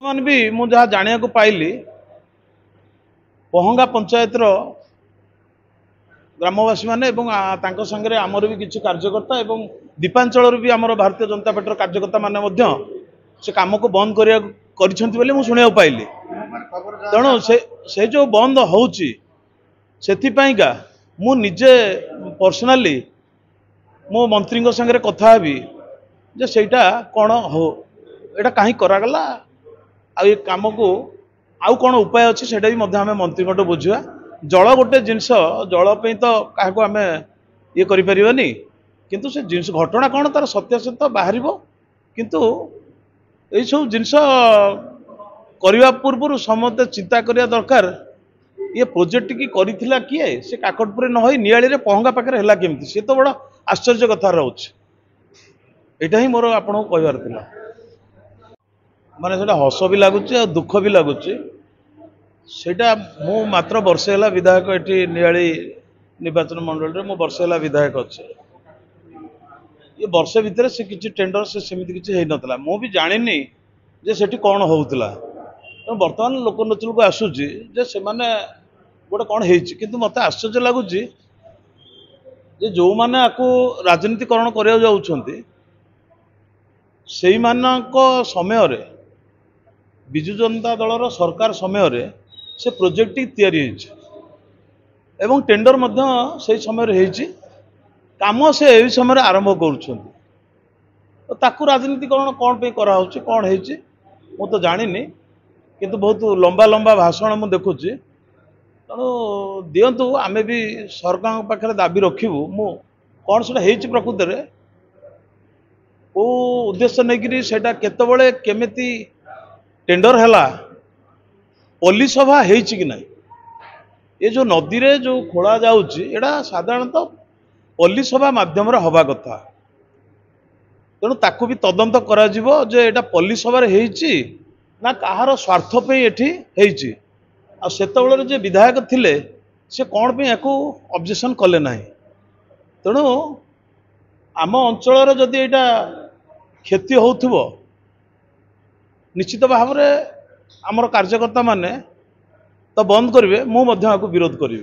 मान भी मु जहाँ जानिया को पाइली पहंगा पंचायत ग्रामवासी माने संगे आमर भी किसी कार्यकर्ता एवं दीपांचल भी आमर भारतीय जनता पार्टी कार्यकर्ता माने से काम को बंद कर शुणा पाइली। तेणु से जो बंद होची सेथिपाइका मु निजे पर्सनाली मो मंत्री संगे कथा हेबी जे सेटा कौन हो एटा कहीं करागला आ काम को आउ कौन उपाय अच्छी से आम मंत्री बुझा। जल गोटे जिनस जलपी तो क्या आम ये करें किंतु से जिनस घटना कौन तार सत्यासत्य बाहर किंतु यही सब जिनस करने पूर्व समस्त चिंता करिया दरकार ये प्रोजेक्ट की करिथिला किए से काकटपुर न होई नियाली रे पहंगा पाखे है केमती सी तो बड़ा आश्चर्य कथा रोच यहाँ ही मोर आपको कहबार थिला माने सेटा हस भी लगुच दुख भी लगुच सेटा मु मात्र वर्षे है विधायक एटी नियाली निर्वाचन मंडल मु वर्षे है विधायक अच्छे ये वर्षे भितर से किसी टेंडर से सेमती किसी होता मु भी जानी जे सेठी कौन होउतला बर्तमान लोकनचल को आसूची जे से माने गोटे कौन होती किंतु मत आश्चर्य लगुच जो माने आकु राजनीतिकरण करने जाउछंती सेई मानक समय रे बिजु जनता दलर सरकार समय रे से प्रोजेक्ट तैयारी एवं टेंडर मध्य से समय रे काम से यही समय आरंभ कर ताकू राजनीतिकरण कौन पे करा होची कौन है मु तो जानी किंतु बहुत लंबा लंबा भाषण मु देखुची तेणु दिंतु आमे भी सरकार पाखे दाबी रखिबू मु कौन से प्रकृत में को उद्देश्य नहीं सेटा केतबळे केमिति टेंडर हैला पल्ली सभा हेछि कि नहीं ये जो नदी रे जो खोला जाउची एडा साधारणतः पल्ली सभा माध्यम रे हवा कथा तेणु ताकू भी तदंत करा जिवो जे एडा पल्ली सभा रे हेछि ना काहार स्वार्थ पे एठी हेछि आ सेतबळे जे विधायक थिले से कौन पे याकू ऑब्जेक्शन कले नाही। तेणु आम अंचल जदि एटा क्षति होउथबो निश्चित भाव में आमर कार्यकर्ता माने तो बंद करेंगे मु विरोध करी।